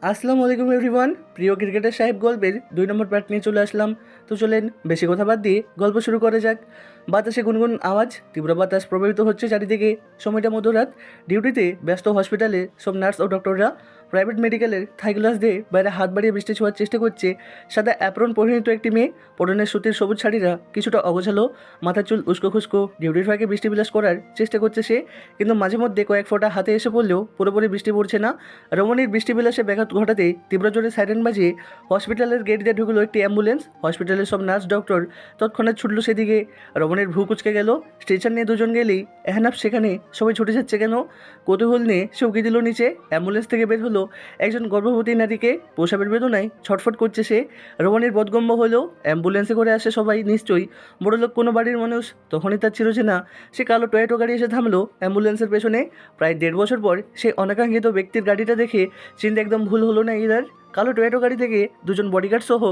আসসালামু আলাইকুম এভরিওয়ান। প্রিয় ক্রিকেটার সাহেব গল্পের 2 নম্বর পার্ট নিয়ে চলে আসলাম। তো চলেন বেশি কথা বাদ দিয়ে গল্প শুরু করা যাক। বাতাসে গুনগুন আওয়াজ, তীব্র বাতাস প্রবাহিত হচ্ছে চারিদিকে। সময়টা মধ্যরাত। ডিউটিতে ব্যস্ত হসপিটালে সব নার্স ও ডক্টররা প্রাইভেট মেডিকেলের থাই গ্লাস দিয়ে বাইরে হাত বাড়িয়ে বৃষ্টি ছোঁয়ার চেষ্টা করছে। সাদা অ্যাপ্রন পরিণত একটি মেয়ে, পরনের সুতির সবুজ শাড়িরা কিছুটা অগোছালো, মাথার চুল উস্কো খুস্কো, ডিউটির ফাঁকে বৃষ্টি বিলাস করার চেষ্টা করছে সে। কিন্তু মাঝে মধ্যে কয়েক ফোঁটা হাতে এসে পড়লেও পুরোপুরি বৃষ্টি পড়ছে না। রমণীর বৃষ্টি বিলাসে ব্যাঘাত ঘটাতে তীব্র জোরে সাইরেন বাজিয়ে হসপিটালের গেট দিয়ে ঢুকলো একটি অ্যাম্বুলেন্স। হসপিটালের সব নার্স ডক্টর তৎক্ষণাৎ ছুটলো সেদিকে। রমণীর ভ্রু কুচকে গেল। স্ট্রেচার নিয়ে দুজন গেলেই এহনাফ সেখানে। সবাই ছুটে যাচ্ছে কেন? কৌতূহল নিয়ে সে উকি দিল নিচে। অ্যাম্বুলেন্স থেকে বের হলো একজন গর্ভবতী নারীকে। প্রসাবের বেদনায় ছটফট করছে সে। রমণীর বোধগম্য হলো অ্যাম্বুলেন্সে করে আসে সবাই নিশ্চয়ই বড়লোক কোনো বাড়ির মানুষ। তখনই তার চিরচেনা সে কালো টয়েটো গাড়ি এসে থামলো অ্যাম্বুলেন্সের পেছনে। প্রায় 1.5 বছর পর সেই অনাকাঙ্ক্ষিত ব্যক্তির গাড়িটা দেখে চিন্তা একদম ভুল হলো না ইরার। কালো টয়েটো গাড়ি থেকে দুজন বডিগার্ড সহ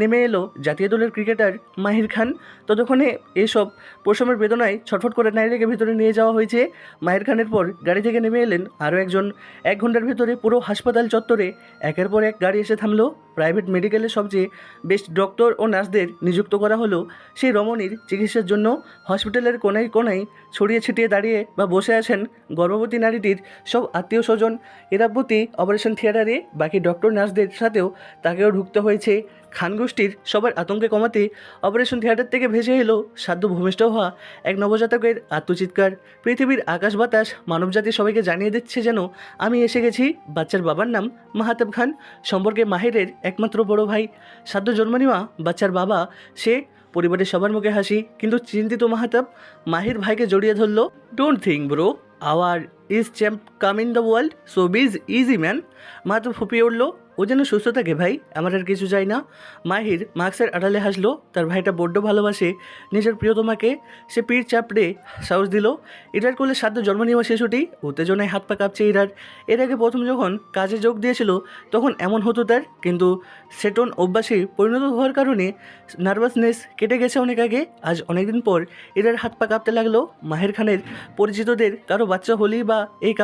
নেমে এলো জাতীয় দলের ক্রিকেটার মাহির খান। ততক্ষণে এসব প্রসবের বেদনায় ছটফট করে নারীকে ভিতরে নিয়ে যাওয়া হয়েছে। মাহির খানের পর গাড়ি থেকে নেমে এলেন আরও একজন। 1 ঘন্টার ভিতরে পুরো হাসপাতাল চত্বরে একের পর এক গাড়ি এসে থামলো। প্রাইভেট মেডিকেলের সবচেয়ে বেস্ট ডক্টর ও নার্সদের নিযুক্ত করা হলো সেই রমণীর চিকিৎসার জন্য। হসপিটালের কোনায় কোনায় ছড়িয়ে ছিটিয়ে দাঁড়িয়ে বা বসে আছেন গর্ভবতী নারীটির সব আত্মীয় স্বজন। এরা প্রতি অপারেশন থিয়েটারে বাকি ডক্টর নার্সদের সাথেও তাকেও ঢুকতে হয়েছে। খান গোষ্ঠীর সবার আতঙ্কে কমাতে অপারেশন থিয়েটার থেকে ভেসে এলো সাধ্য ভূমিষ্ঠ হওয়া এক নবজাতকের আত্মচিৎকার। পৃথিবীর আকাশ বাতাস মানবজাতি সবাইকে জানিয়ে দিচ্ছে যেন আমি এসে গেছি। বাচ্চার বাবার নাম মাহাতাব খান, সম্পর্কে মাহিরের একমাত্র বড় ভাই। সাধ্য জন্ম নেওয়া বাচ্চার বাবা সে। পরিবারের সবার মুখে হাসি, কিন্তু চিন্তিত মাহাতাব মাহির ভাইকে জড়িয়ে ধরল। Don't think bro, our is champ come in the world, so be easy man. Mahtab ফুপিয়ে উঠল। ও যেন সুস্থ থাকে ভাই, আমার আর কিছু চাই না। মাহির মাস্কের আড়ালে হাসলো। তার ভাইটা বড্ড ভালোবাসে নিজের প্রিয়তমাকে। সে পিঠ চাপড়ে সাহস দিল। ইরার কোলে সাধ্য জন্ম নেওয়া শিশুটি। উত্তেজনায় হাত পা কাঁপছে ইরার। এর আগে প্রথম যখন কাজে যোগ দিয়েছিল তখন এমন হতো তার, কিন্তু সেটন অভ্যাসে পরিণত হওয়ার কারণে নার্ভাসনেস কেটে গেছে অনেক আগে। আজ অনেকদিন পর ইরার হাত পা কাঁপতে লাগলো। মাহির খানের পরিচিতদের কারো বাচ্চা হলেই বা এই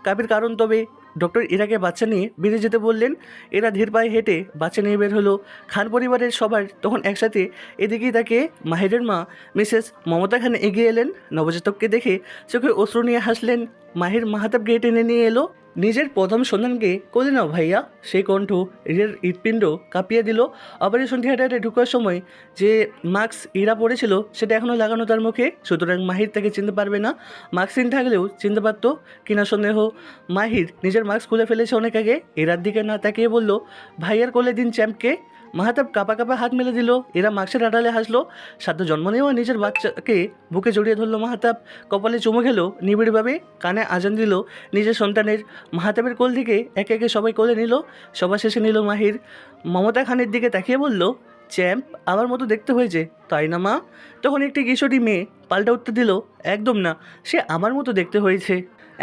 কাপের কারণ। তবে ডক্টর ইরাকে বাচ্চা নিয়ে বেরিয়ে যেতে বললেন। এরা ধীর পায়ে হেঁটে বাচ্চা নিয়ে বের হলো। খান পরিবারের সবার তখন একসাথে। এদিকেই তাকে মাহিরের মা মিসেস মমতা খান এগিয়ে এলেন। নবজাতককে দেখে চোখে অশ্রু নিয়ে হাসলেন। মাহির মাহাতাবকে টেনে নিয়ে এলো। নিজের প্রথম সন্তানকে কোলে নাও ভাইয়া। সেই কণ্ঠ ইরার হৃৎপিণ্ড কাঁপিয়ে দিল। অপারেশন থিয়েটারে ঢুকার সময় যে মাস্ক ইরা পড়েছিল সেটা এখনও লাগানো তার মুখে, সুতরাং মাহির তাকে চিনতে পারবে না। মাস্কহীন থাকলেও চিনতে পারতো কিনা সন্দেহ। মাহির নিজের মাস্ক খুলে ফেলেছে অনেক আগে। এরার দিকে না তাকিয়ে বলল, ভাইয়ার কোলে দিন চ্যাম্পকে। মাহাতাব কাঁপা কাঁপা হাত মেলে দিল। এরা মাস্কের আড়ালে হাসলো। সাধ্য জন্ম নেওয়া নিজের বাচ্চাকে বুকে জড়িয়ে ধরলো মাহাতাব। কপালে চুমু খেলো নিবিড়ভাবে। কানে আজান দিল নিজের সন্তানের। মাহাতাবের কোল থেকে একে একে সবাই কোলে নিল। সবার শেষে নিল মাহির। মমতা খানের দিকে তাকিয়ে বলল, চ্যাম্প আমার মতো দেখতে হয়েছে তাই না মা? তখন একটি কিশোরী মেয়ে পাল্টা উত্তর দিল, একদম না, সে আমার মতো দেখতে হয়েছে।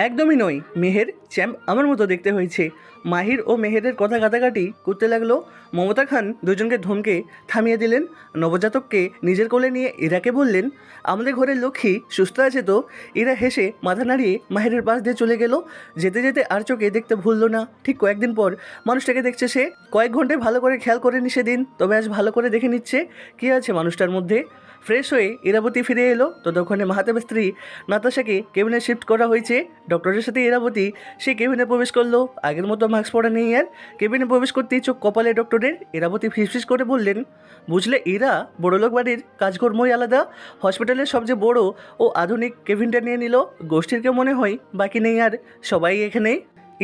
একদমই নয় মেহের, চ্যাম্প আমার মতো দেখতে হয়েছে। মাহির ও মেহেরের কথা কাটাকাটি করতে লাগলো। মমতা খান দুজনকে ধমকে থামিয়ে দিলেন। নবজাতককে নিজের কোলে নিয়ে ইরাকে বললেন, আমাদের ঘরের লক্ষ্মী সুস্থ আছে তো? ইরা হেসে মাথা নাড়িয়ে মাহিরের পাশ দিয়ে চলে গেল। যেতে যেতে আর চোখে দেখতে ভুলল না। ঠিক কয়েকদিন পর মানুষটাকে দেখছে সে। কয়েক ঘন্টায় ভালো করে খেয়াল করেনি সেদিন, তবে আজ ভালো করে দেখে নিচ্ছে কী আছে মানুষটার মধ্যে। ফ্রেশ হয়ে ইরাবতী ফিরে এলো। ততক্ষণে মাহাতাবের স্ত্রী নাতাশাকে কেবিনে শিফট করা হয়েছে। ডক্টরের সাথে ইরাবতী সেই কেবিনে প্রবেশ করলো। আগের মতো মাস্ক পরা নেই আর। কেবিনে প্রবেশ করতেই চোখ কপালে ডক্টরের। ইরাবতী ফিসফিস করে বললেন, বুঝলে ইরা, বড়লোক বাড়ির কাজকর্মই আলাদা। হসপিটালের সবচেয়ে বড় ও আধুনিক কেবিনটা নিয়ে নিল। গোষ্ঠীর কেউ মনে হয় বাকি নেই আর, সবাই এখানে।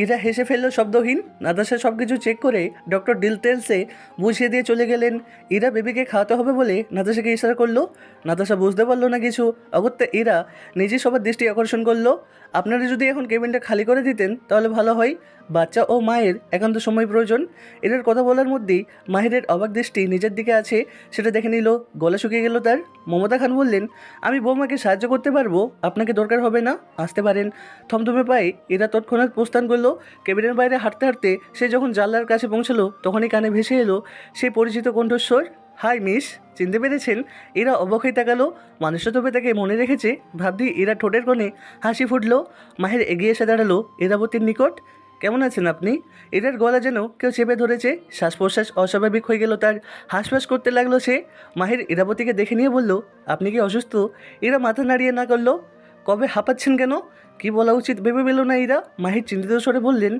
ইরা হেসে ফেললো শব্দহীন। নাতাশা সব কিছু চেক করে ডক্টর ডিটেলসে বুঝিয়ে দিয়ে চলে গেলেন। ইরা বেবিকে খাওয়াতে হবে বলে নাতাশাকে ইশারা করলো। নাতাশা বুঝতে পারলো না কিছু। অগত্যা ইরা নিজে সবার দৃষ্টি আকর্ষণ করলো। আপনারা যদি এখন কেবিনটা খালি করে দিতেন তাহলে ভালো হয়। বাচ্চা ও মায়ের একান্ত সময় প্রয়োজন। এদের কথা বলার মধ্যেই মাহিরের অবাক দৃষ্টি নিজের দিকে আছে সেটা দেখে নিল। গলা শুকিয়ে গেল তার। মমতা খান বললেন, আমি বৌমাকে সাহায্য করতে পারবো, আপনাকে দরকার হবে না, আসতে পারেন। থমথমে পায়ে এরা তৎক্ষণাৎ প্রস্থান করলো। কেবিনের বাইরে হাঁটতে হাঁটতে সে যখন জানলার কাছে পৌঁছালো তখনই কানে ভেসে এলো সেই পরিচিত কণ্ঠস্বর, হাই মিস, চিনতে পেরেছেন? এরা অবাক হয়ে তাকালো। মানুষটা তবে তাকে মনে রেখেছে ভাবতেই এরা ঠোঁটের কোণে হাসি ফুটলো। মাহির এগিয়ে এসে দাঁড়ালো ইরাবতীর নিকট। কেমন আছেন আপনি? এটার গলা যেন কেউ চেপে ধরেছে, শ্বাস প্রশ্বাস অস্বাভাবিক হয়ে গেল তার, হাঁসফাঁস করতে লাগলো সে। মাহির ইরাবতীকে দেখে নিয়ে বলল, আপনি কি অসুস্থ? এরা মাথা নাড়িয়ে না করলো। কবে হাঁপাচ্ছেন কেন? কি বলা উচিত ভেবে পেল না ইরা। মাহির চিন্তিত স্বরে বললেন,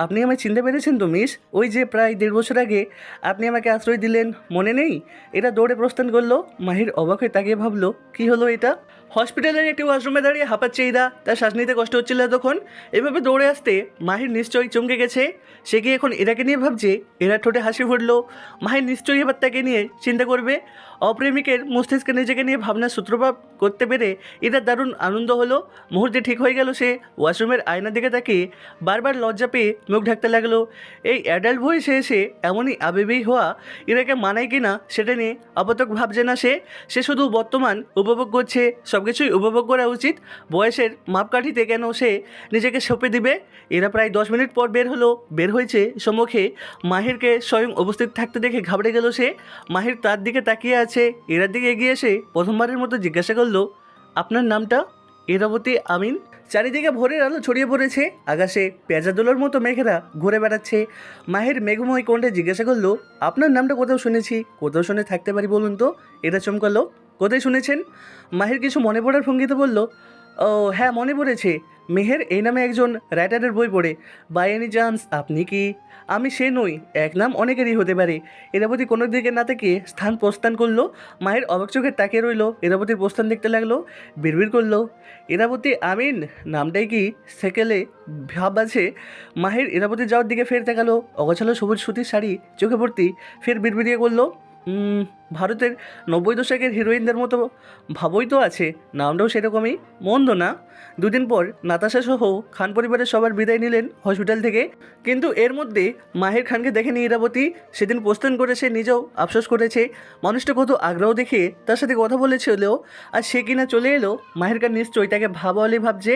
আপনি আমায় চিনতে পেরেছেন তো মিস? ওই যে প্রায় 1.5 বছর আগে আপনি আমাকে আশ্রয় দিলেন, মনে নেই? এরা দৌড়ে প্রস্থান করলো। মাহির অবাক হয়ে তাকিয়ে ভাবলো, কি হলো এটা? হসপিটালের একটি ওয়াশরুমে দাঁড়িয়ে হাঁপাচ্ছে ইরা, তার শ্বাস নিতে কষ্ট হচ্ছিল তখন। এভাবে দৌড়ে আসতে মাহির নিশ্চয়ই চমকে গেছে। সে কি এখন এরাকে নিয়ে ভাবছে? এরা ঠোঁটে হাসি ফুটলো। মাহির নিশ্চয়ই এবার তাকে নিয়ে চিন্তা করবে। অপ্রেমিকের মস্তিষ্কে নিজেকে নিয়ে ভাবনার সূত্রপাত করতে পেরে এটার দারুণ আনন্দ হলো। মুহূর্তে ঠিক হয়ে গেল সে। ওয়াশরুমের আয়নার দিকে তাকিয়ে বারবার লজ্জা পেয়ে মুখ ঢাকতে লাগলো। এই অ্যাডাল্ট বয়সে এসে এমনই আবেগী হওয়া এরাকে মানায় কি না সেটা নিয়ে আপাতক ভাবছে না সে। সে শুধু বর্তমান উপভোগ করছে। সব কিছুই উপভোগ করা উচিত। বয়সের মাপকাঠিতে কেন সে নিজেকে সঁপে দিবে? এরা প্রায় 10 মিনিট পর বের হলো। বের হয়েছে সম্মুখে মাহিরকে স্বয়ং উপস্থিত থাকতে দেখে ঘাবড়ে গেল সে। মাহির তার দিকে তাকিয়ে আছে। এরার দিকে এগিয়ে এসে প্রথমবারের মতো জিজ্ঞাসা করলো, আপনার নামটা? ইরাবতী আমিন। চারিদিকে ভোরের আলো ছড়িয়ে পড়েছে। আকাশে পেঁজাদোলার মতো মেঘেরা ঘুরে বেড়াচ্ছে। মাহির মেঘময় কণ্ঠে জিজ্ঞাসা করলো, আপনার নামটা কোথাও শুনেছি, কোথাও শুনে থাকতে পারি বলুন তো? এরা চমকালো, কোথায় শুনেছেন? মাহির কিছু মনে পড়ার ভঙ্গিতে বলল, ও হ্যাঁ, মনে পড়েছে। মেহের এই নামে একজন রাইটারের বই পড়ে। বাই এনি চান্স আপনি কি? আমি সে নই। এক নাম অনেকেরই হতে পারে। এরাবতী কোনো দিকে না থেকে স্থান প্রস্থান করলো। মায়ের অবাক চোখে তাকিয়ে রইল। এরাবতীর প্রস্থান দেখতে লাগলো। বিড়বিড় করলো, এরাবতী আমিন নামটাই কি সেকেলে ভাব আছে? মাহির এরাবতী যাওয়ার দিকে ফের তাকালো। অগোছালো সবুজ সুতির শাড়ি চোখে ভর্তি। ফের বিড়বিড়িয়ে করলো, ভারতের 90 দশকের হিরোইনদের মতো ভাবই তো আছে। নামটাও সেরকমই, মন্দ না। দুদিন পর নাতাশা সহ খান পরিবারের সবার বিদায় নিলেন হসপিটাল থেকে। কিন্তু এর মধ্যে মাহির খানকে দেখেনি ইরাবতী। সেদিন প্রস্থান করে সে নিজেও আফসোস করেছে। মানুষটা কত আগ্রহ দেখে তার সাথে কথা বলেছিল, আর সে কিনা চলে এলো। মাহির খান নিশ্চয়ই তাকে ভাবাওয়ালি ভাবছে।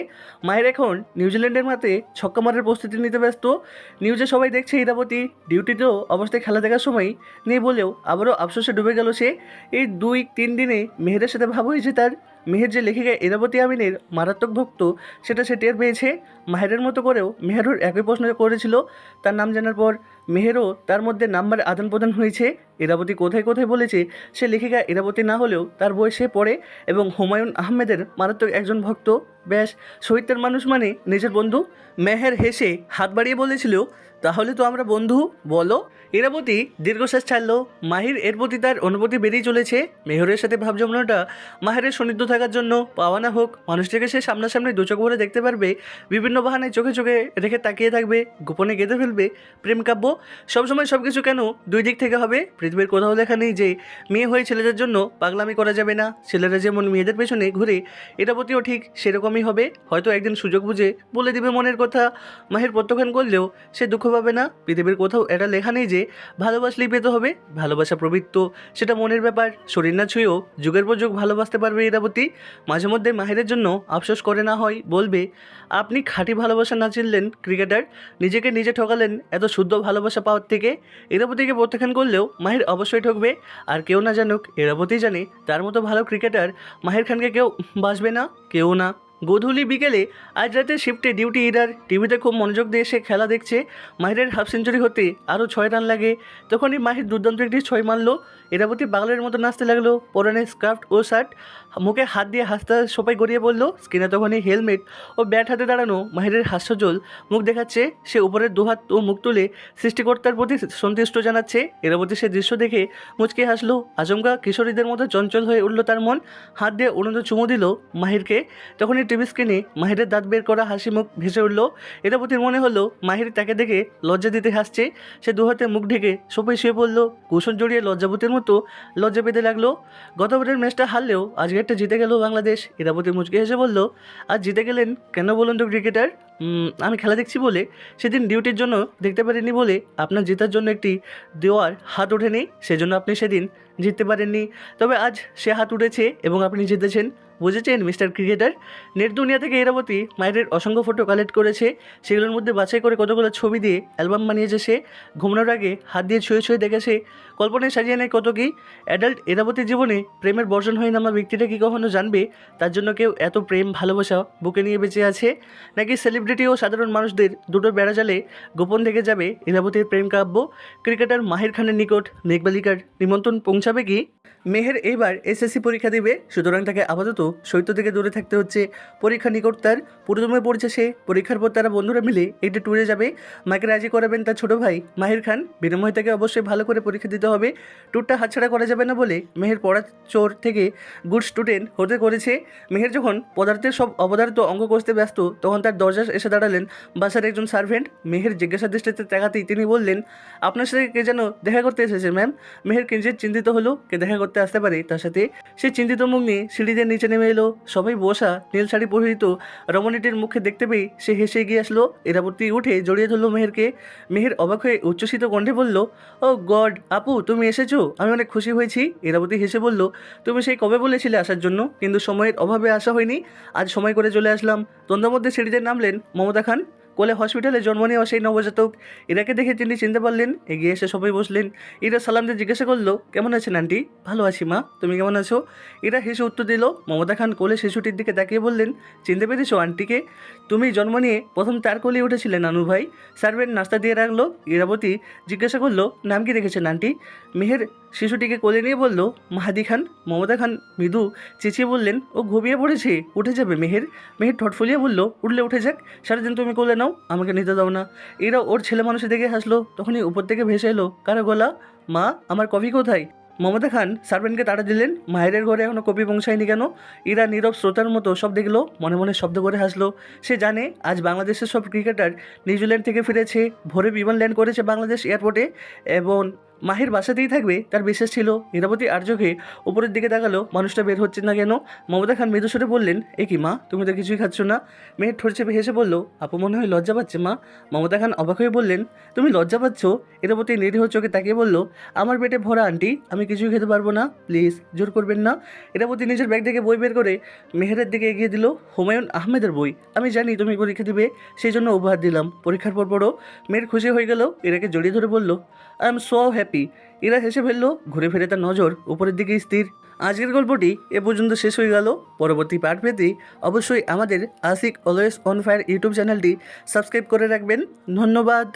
মাহির এখন নিউজিল্যান্ডের মাঠে ছক্কা মারার প্রস্তুতি নিতে ব্যস্ত। নিউজে সবাই দেখছে ইরাবতী ডিউটিতেও অবস্থায় খেলা দেখার সময় নেই বলেও আবারও আফসোসে ডুবে গেল সে। এই 2-3 দিনে মেহেরের সাথে ভাব হয়েছে তার। মেহের যে লেখিকা ইরাবতী আমিনের মারাত্মক ভক্ত সেটা সে টের পেয়েছে। মাহেরের মতো করেও মেহেরুর একই প্রশ্ন করেছিল। তার নাম জানার পর মেহেরও তার মধ্যে নাম্বার আদান প্রদান হয়েছে। ইরাবতী কোথায় কোথায় বলেছে সে লেখিকা ইরাবতী না হলেও তার বই সে পড়ে এবং হুমায়ুন আহমেদের মারাত্মক একজন ভক্ত। ব্যাস, শহীদের মানুষ মানে নিজের বন্ধু। মেহের হেসে হাত বাড়িয়ে বলেছিল, তাহলে তো আমরা বন্ধু, বলো? ইরাবতী দীর্ঘশ্বাস ছাড়লো। মাহির এর প্রতি তার অনুভূতি বেরিয়ে চলেছে। মেহরের সাথে ভাব জমানোটা মাহিরের সান্নিধ্য থাকার জন্য পাওয়া না হোক। মানুষটাকে সে সামনাসামনি দু চোখ ভরে দেখতে পারবে। বিভিন্ন বাহানায় চোখে চোখে রেখে তাকিয়ে থাকবে। গোপনে গেঁথে ফেলবে প্রেম কাব্য। সবসময় সব কিছু কেন দুই দিক থেকে হবে? পৃথিবীর কোথাও লেখা নেই যে মেয়ে হয়ে ছেলেদের জন্য পাগলামি করা যাবে না। ছেলেরা যেমন মেয়েদের পেছনে ঘুরে, ইরাবতীও ঠিক সেরকমই হবে। হয়তো একদিন সুযোগ বুঝে বলে দিবে মনের কথা। মাহির প্রত্যাখ্যান করলেও সে দুঃখ পাবে না। পৃথিবীর কোথাও এটা লেখা নেই যে ভালোবাসলেই পেতে হবে। ভালোবাসা প্রবৃত্ত, সেটা মনের ব্যাপার। শরীর না ছুঁয়েও যুগের পর যুগ ভালোবাসতে পারবে ইরাবতী। মাঝে মধ্যে মাহিরের জন্য আফসোস করে না হয় বলবে, আপনি খাঁটি ভালোবাসা না চিনলেন ক্রিকেটার, নিজেকে নিজে ঠকালেন এত শুদ্ধ ভালোবাসা পাওয়ার থেকে। ইরাবতীকে প্রত্যাখ্যান করলেও মাহির অবশ্যই ঠকবে। আর কেউ না জানুক, ইরাবতী জানে তার মতো ভালো ক্রিকেটার মাহির খানকে কেউ বাসবে না, কেউ না। গধূলি বিকেলে আজ রাতে শিফটে ডিউটি ইরার। টিভিতে খুব মনোযোগ দিয়ে সে খেলা দেখছে। মাহিরের হাফ সেঞ্চুরি হতে আরও 6 রান লাগে। তখনই মাহির দুর্দান্ত একটি 6 মারল। ইরাবতী পাগলের মতো নাচতে লাগলো। পরনে স্কার্ফ ও শার্ট, মুখে হাত দিয়ে হাসতে সবাই গড়িয়ে পড়ল। স্ক্রিনে তখনই হেলমেট ও ব্যাট হাতে দাঁড়ানো মাহিরের হাস্যজ্জ্বল মুখ দেখাচ্ছে। সে উপরের দুহাত ও মুখ তুলে সৃষ্টিকর্তার প্রতি সন্তুষ্ট জানাচ্ছে। ইরাবতী সে দৃশ্য দেখে মুচকে হাসলো। আচমকা কিশোরীদের মতো চঞ্চল হয়ে উঠল তার মন। হাত দিয়ে উড়ন্ত চুমু দিল মাহিরকে। তখনই টিভি স্ক্রিনে মাহিরের দাঁত বের করা হাসি মুখ ভেসে উঠল। ইরাবতীর মনে হলো মাহির তাকে দেখে লজ্জা দিতে হাসছে। সে দুহাতে মুখ ঢেকে সোফায় শুয়ে পড়ল। কুশন জড়িয়ে লজ্জাবতীর মতো লজ্জা পেতে লাগলো। গতবারের ম্যাচটা হারলেও আজকে একটা জিতে গেল বাংলাদেশ। ইরাবতী মুচকে হেসে বলল, আজ জিতে গেলেন কেন বলুন তো ক্রিকেটার? আমি খেলা দেখছি বলে। সেদিন ডিউটির জন্য দেখতে পারিনি বলে আপনার জেতার জন্য একটি দেওয়ার হাত ওঠেনি, সেজন্য আপনি সেদিন জিততে পারেননি। তবে আজ সে হাত উঠেছে এবং আপনি জিতেছেন। বুঝেছেন মিস্টার ক্রিকেটার? নেট দুনিয়া থেকে ইরাবতী মায়ের অসংখ্য ফটো কালেক্ট করেছে। সেগুলোর মধ্যে বাছাই করে কতগুলো ছবি দিয়ে অ্যালবাম বানিয়েছে সে। ঘুমানোর আগে হাত দিয়ে ছুঁয়ে ছুঁয়ে দেখেছে। কল্পনায় সাজিয়ে নেয় কত কি। অ্যাডাল্ট ইরাবতীর জীবনে প্রেমের বর্জন হয়ে নামা ব্যক্তিটা কি কখনো জানবে তার জন্য কেউ এত প্রেম ভালোবাসা বুকে নিয়ে বেঁচে আছে? নাকি সেলিব্রিটি সেলিব্রিটি ও সাধারণ মানুষদের দুটো বেড়াজালে গোপন থেকে যাবে ইরাবতীর প্রেম কাব্য। ক্রিকেটার মাহির খানের নিকট মেঘবালিকার নিমন্ত্রণ পৌঁছাবে কি? মেহের এইবার এসএসসি পরীক্ষা দিবে, সুতরাং তাকে আপাতত শৈত্য থেকে দূরে থাকতে হচ্ছে। পরীক্ষা নিকট তার, পুরোদমে পড়ছে সে। পরীক্ষার পর তারা বন্ধুরা মিলে একটি ট্যুরে যাবে। মাকে রাজি করাবেন তার ছোট ভাই মাহির খান। বিনিময়ে তাকে অবশ্যই ভালো করে পরীক্ষা দিতে হবে। ট্যুরটা হাতছাড়া করা যাবে না বলে মেহের পড়া চোর থেকে গুড স্টুডেন্ট হতে করেছে। মেহের যখন পদার্থের সব অপদার্থ অঙ্ক কষতে ব্যস্ত, তখন তার দরজায় এসে দাঁড়ালেন বাসার একজন সার্ভেন্ট। মেহের জিজ্ঞাসা দৃষ্টিতে তাকাতেই তিনি বললেন, আপনার সাথে কে যেন দেখা করতে এসেছে ম্যাম। মেহের কিঞ্চিত চিন্তিত হলো, কে দেখা করতে আসতে পারে তার সাথে। সে চিন্তিত মুখ নিয়ে সিঁড়িদের নিচে নেমে এলো। সবাই বসা, নীল শাড়ি পরিহিত রমণীটির মুখে দেখতে পেয়ে সে হেসে এগিয়ে আসলো। ইরাবতী উঠে জড়িয়ে ধরলো মেহেরকে। মেহের অবাক হয়ে উচ্ছ্বসিত কণ্ঠে বলল, ও গড আপু, তুমি এসেছো, আমি অনেক খুশি হয়েছি। ইরাবতী হেসে বলল, তুমি সেই কবে বলেছিলে আসার জন্য, কিন্তু সময়ের অভাবে আসা হয়নি। আজ সময় করে চলে আসলাম। তন্দ্রার মধ্যে সিঁড়িতে নামলেন মমতা খান। কোলে হসপিটালে জন্ম নেওয়া সেই নবজাতক। ইরাকে দেখে তিনি চিনতে পারলেন, এগিয়ে এসে সবাই বসলেন। ইরা সালাম দিয়ে জিজ্ঞাসা করলো, কেমন আছেন আন্টি? ভালো আছি মা, তুমি কেমন আছো? ইরা হেসে উত্তর দিল। মমতা খান কোলে শিশুটির দিকে তাকিয়ে বললেন, চিনতে পেরেছো আন্টিকে? তুমি জন্ম নিয়ে প্রথম তার কোলে উঠেছিলেন নানু ভাই। সার্ভেন্ট নাস্তা দিয়ে রাখলো। ইরাবতী জিজ্ঞাসা করলো, নাম কি রেখেছেন আন্টি? মেহের শিশুটিকে কোলে নিয়ে বলল, মাহাদি খান। মমতা খান মৃদু চেঁচিয়ে বললেন, ও ঘুমিয়ে পড়েছে, উঠে যাবে মেহের। মেহের ঠট ফুলিয়ে বলল, উঠলে উঠে যাক, সারাদিন তুমি কোলে নাও, আমাকে নিতে দাও না। এরা ওর ছেলে মানুষের দেখে হাসলো। তখনই উপর থেকে ভেসে এলো কারো গলা, মা আমার কফি কোথায়? মমতা খান সার্ভেন্টকে তাড়া দিলেন, মায়ের ঘরে এখনও কপি পৌঁছায়নি কেন? ইরা নীরব শ্রোতার মতো সব দেখলো, মনে মনে শব্দ করে হাসলো। সে জানে আজ বাংলাদেশের সব ক্রিকেটার নিউজিল্যান্ড থেকে ফিরেছে। ভোরে বিমান ল্যান্ড করেছে বাংলাদেশ এয়ারপোর্টে এবং মাহির বাসাতেই থাকবে তার বিশ্বাস ছিল। ইরাবতী আর্যকে উপরের দিকে তাকালো, মানুষটা বের হচ্ছে না কেন? মমতা খান মৃদুস্বরে বললেন, এ কি মা, তুমি তো কিছুই খাচ্ছ না? মেয়ের ঠোঁট চেপে হেসে বলল, আপু মনে হয় লজ্জা পাচ্ছে মা। মমতা খান অবাক হয়ে বললেন, তুমি লজ্জা পাচ্ছ? ইরাবতী নিরীহ চোখে তাকিয়ে বলল, আমার পেটে ভরা আন্টি, আমি কিছুই খেতে পারবো না, প্লিজ জোর করবেন না। ইরাবতী নিজের ব্যাগ থেকে বই বের করে মেহেরের দিকে এগিয়ে দিল। হুমায়ুন আহমেদের বই। আমি জানি তুমি পরীক্ষা দিবে, সেই জন্য উপহার দিলাম, পরীক্ষার পর পড়ো। মেয়ের খুশি হয়ে গেল, ইরাকে জড়িয়ে ধরে বলল, I am so happy. Ira হেসে ফেললো, ঘুরে ফিরে তার নজর উপরের দিকে স্থির। আজকের গল্পটি এ পর্যন্ত শেষ হয়ে গেল। পরবর্তী পার্ট পেতে অবশ্যই আমাদের Ashiq always on fire YouTube চ্যানেলটি সাবস্ক্রাইব করে রাখবেন। ধন্যবাদ।